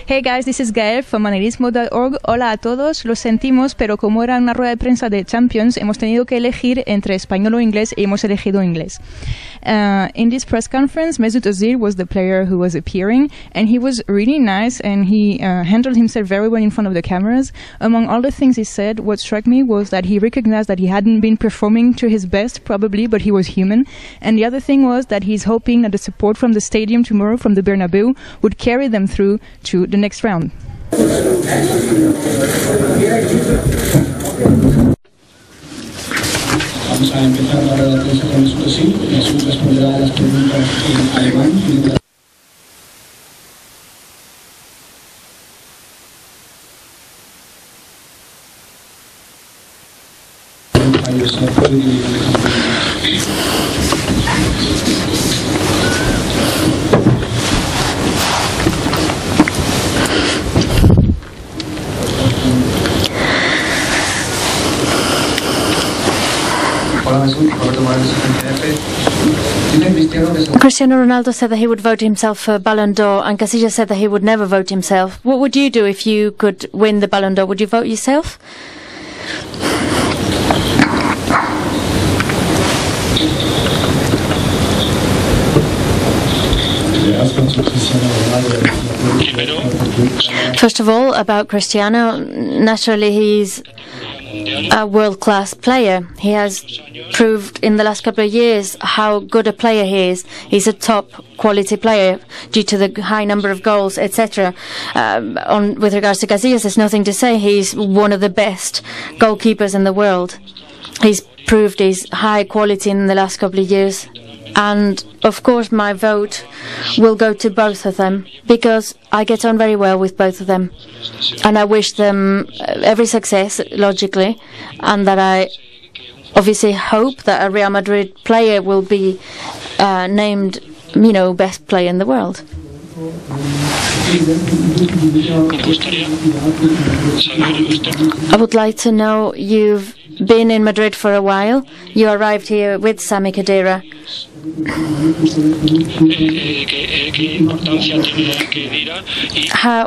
Hey guys, this is Gael from madridismo.org. Hola a todos, lo sentimos, pero como era una rueda de prensa de Champions, hemos tenido que elegir entre español o inglés y hemos elegido inglés. In this press conference, Mesut Özil was the player who was appearing, and he was really nice, and he handled himself very well in front of the cameras. Among all the things he said, what struck me was that he recognized that he hadn't been performing to his best, probably, but he was human. And the other thing was that he's hoping that the support from the stadium tomorrow, from the Bernabeu, would carry them through to the next round. Vamos a empezar la rueda de prensa con Mesut Özil. Mesut responderá a las preguntas en alemán. Cristiano Ronaldo said that he would vote himself for Ballon d'Or, and Casillas said that he would never vote himself. What would you do if you could win the Ballon d'Or? Would you vote yourself? First of all, about Cristiano, naturally he's a world-class player. He has proved in the last couple of years how good a player he is. He's a top quality player due to the high number of goals, etc. With regards to Casillas, there's nothing to say. He's one of the best goalkeepers in the world. He's proved his high quality in the last couple of years. And, of course, my vote will go to both of them, because I get on very well with both of them. And I wish them every success, logically, and that I obviously hope that a Real Madrid player will be named, best player in the world. I would like to know, you've been in Madrid for a while. You arrived here with Sami Khedira.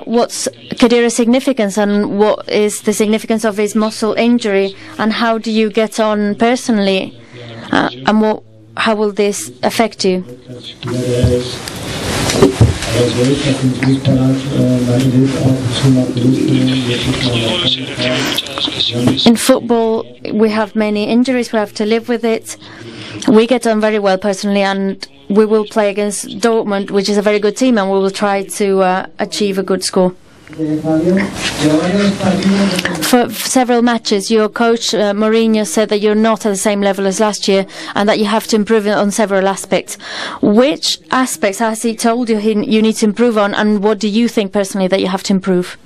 What's Khedira's significance, and what is the significance of his muscle injury, and how do you get on personally, and how will this affect you? In football, we have many injuries, we have to live with it. We get on very well personally, and we will play against Dortmund, which is a very good team, and we will try to achieve a good score. For several matches, your coach Mourinho said that you're not at the same level as last year and that you have to improve on several aspects. Which aspects has he told you you need to improve on, and what do you think personally that you have to improve?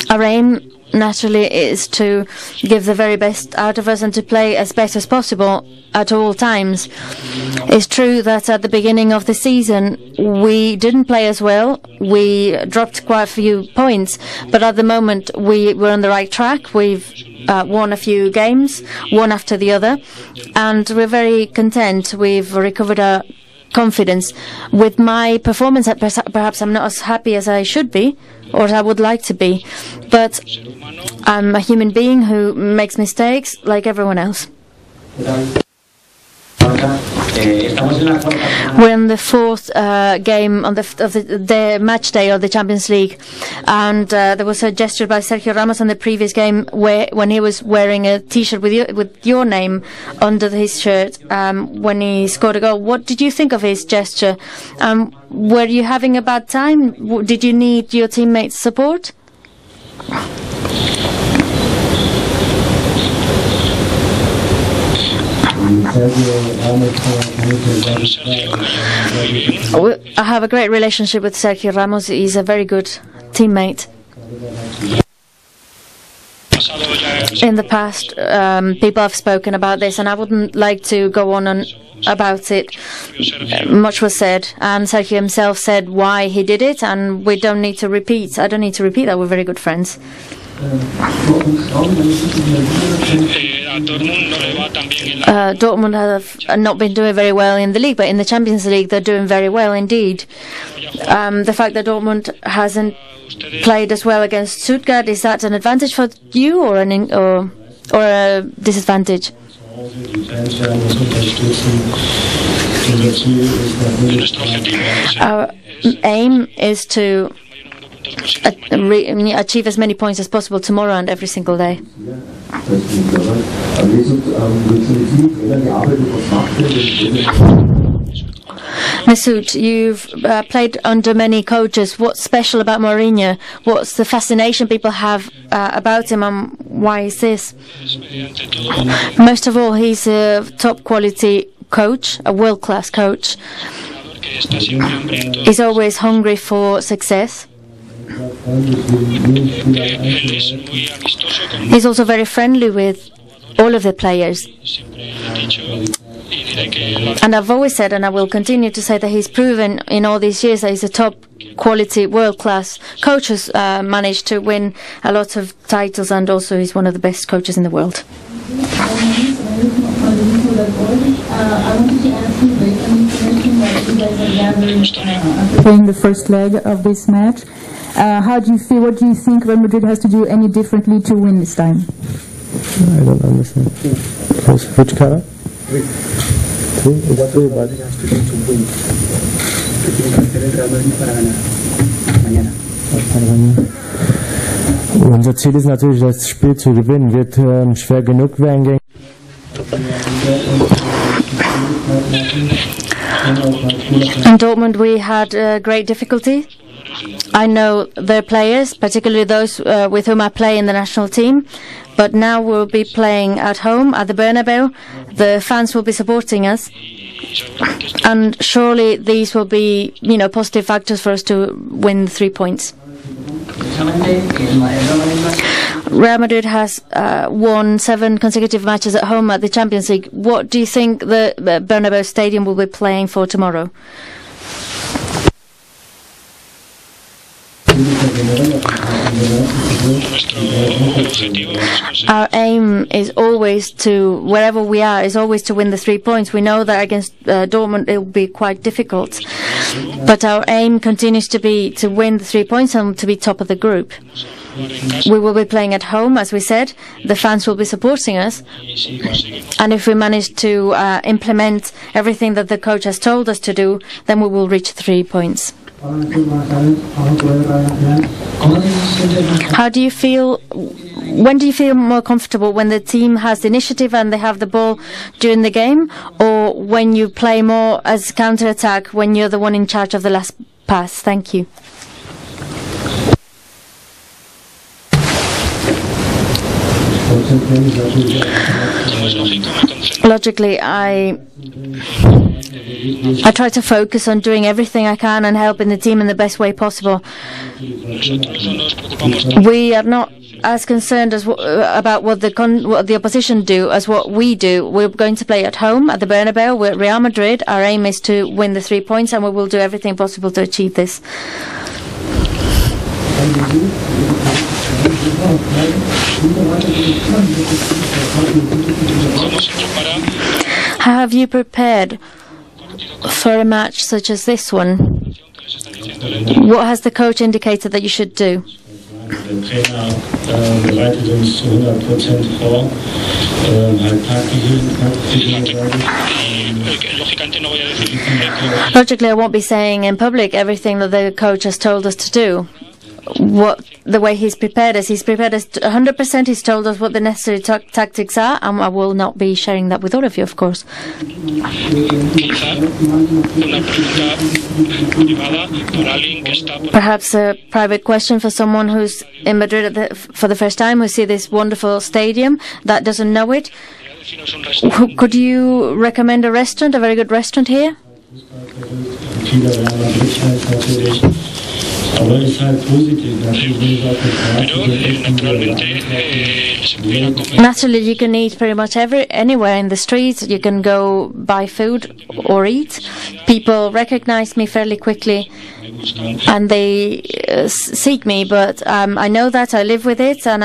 Our aim, naturally, is to give the very best out of us and to play as best as possible at all times. It's true that at the beginning of the season we didn't play as well. We dropped quite a few points, but at the moment we were on the right track. We've won a few games, one after the other, and we're very content. We've recovered our confidence. With my performance, perhaps I'm not as happy as I should be, or as I would like to be, but I'm a human being who makes mistakes like everyone else. We're in the fourth game of the match day of the Champions League, and there was a gesture by Sergio Ramos on the previous game when he was wearing a T-shirt with your name under his shirt when he scored a goal. What did you think of his gesture? Were you having a bad time? Did you need your teammates' support? I have a great relationship with Sergio Ramos. He's a very good teammate. In the past, people have spoken about this, and I wouldn't like to go on about it. Much was said, and Sergio himself said why he did it, and we don't need to repeat. I don't need to repeat that. We're very good friends. Dortmund have not been doing very well in the league, but in the Champions League they're doing very well indeed. The fact that Dortmund hasn't played as well against Stuttgart, is that an advantage for you or a disadvantage? Our aim is to achieve as many points as possible tomorrow and every single day. Mesut, you've played under many coaches. What's special about Mourinho? What's the fascination people have about him, and why is this? Most of all, he's a top quality coach, a world-class coach. He's always hungry for success. He's also very friendly with all of the players. And I've always said, and I will continue to say, that he's proven in all these years that he's a top quality, world-class coach who's managed to win a lot of titles, and also he's one of the best coaches in the world. Playing the first leg of this match, how do you feel? What do you think Real Madrid has to do any differently to win this time? I don't understand. Which color? What do you have to do to win? ¿Qué tiene que hacer el Real Madrid para ganar mañana? Unser Ziel ist natürlich, das Spiel zu gewinnen. Wird schwer genug werden. In Dortmund we had great difficulty. I know their players, particularly those with whom I play in the national team, but now we'll be playing at home at the Bernabeu. The fans will be supporting us, and surely these will be, positive factors for us to win 3 points. Real Madrid has won 7 consecutive matches at home at the Champions League. What do you think the Bernabeu Stadium will be playing for tomorrow? Our aim is always to, wherever we are, is always to win the 3 points. We know that against Dortmund it will be quite difficult, but our aim continues to be to win the 3 points and to be top of the group. We will be playing at home, as we said. The fans will be supporting us, and if we manage to implement everything that the coach has told us to do, then we will reach 3 points. How do you feel? When do you feel more comfortable? When the team has the initiative and they have the ball during the game, or when you play more as counter-attack, when you're the one in charge of the last pass? Thank you. Logically, I try to focus on doing everything I can and helping the team in the best way possible. We are not as concerned as about what the opposition do as what we do. We're going to play at home at the Bernabeu. We're at Real Madrid. Our aim is to win the 3 points, and we will do everything possible to achieve this. How have you prepared for a match such as this one? What has the coach indicated that you should do? Logically, I won't be saying in public everything that the coach has told us to do. The way he's prepared us 100%. He's told us what the necessary tactics are, and I will not be sharing that with all of you, of course. Perhaps a private question for someone who's in Madrid for the first time, who see this wonderful stadium, that doesn't know it. Could you recommend a restaurant, a very good restaurant here? Aber es ist halt positiv, natürlich, wenn ich auf der Straße Naturally, you can eat pretty much anywhere in the streets. You can go buy food or eat. People recognize me fairly quickly, and they seek me. But I know that, I live with it, and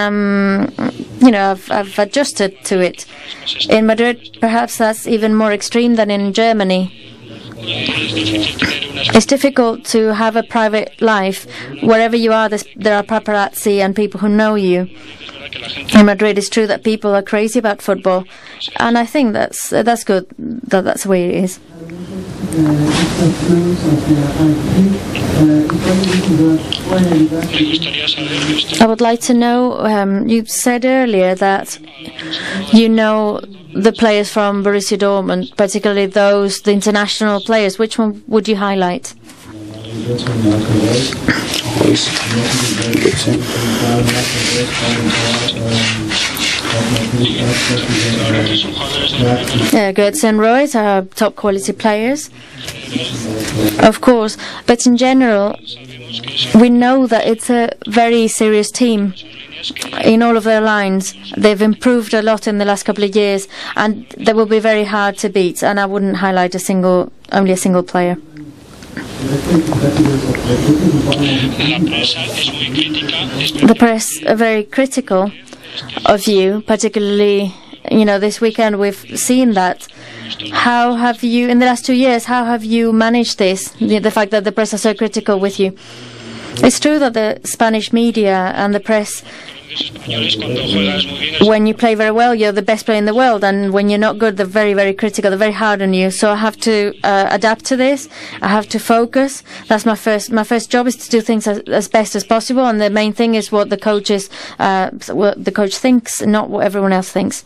I've adjusted to it. In Madrid, perhaps that's even more extreme than in Germany. It's difficult to have a private life. Wherever you are, there are paparazzi and people who know you. In Madrid, it's true that people are crazy about football, and I think that's good. That's the way it is. I would like to know, you said earlier that you know the players from Borussia Dortmund, particularly the international players. Which one would you highlight? Götze and Reus are top quality players, of course, but in general we know that it's a very serious team in all of their lines. They've improved a lot in the last couple of years, and they will be very hard to beat, and I wouldn't highlight only a single player. The press are very critical of you, particularly, this weekend we've seen that. How have you, in the last 2 years, how have you managed this, the fact that the press are so critical with you? It's true that the Spanish media and the press, when you play very well, you're the best player in the world, and when you're not good, they're very, very critical, they're very hard on you. So I have to adapt to this. I have to focus. That's my first job, is to do things as best as possible, and the main thing is what the coach thinks, not what everyone else thinks.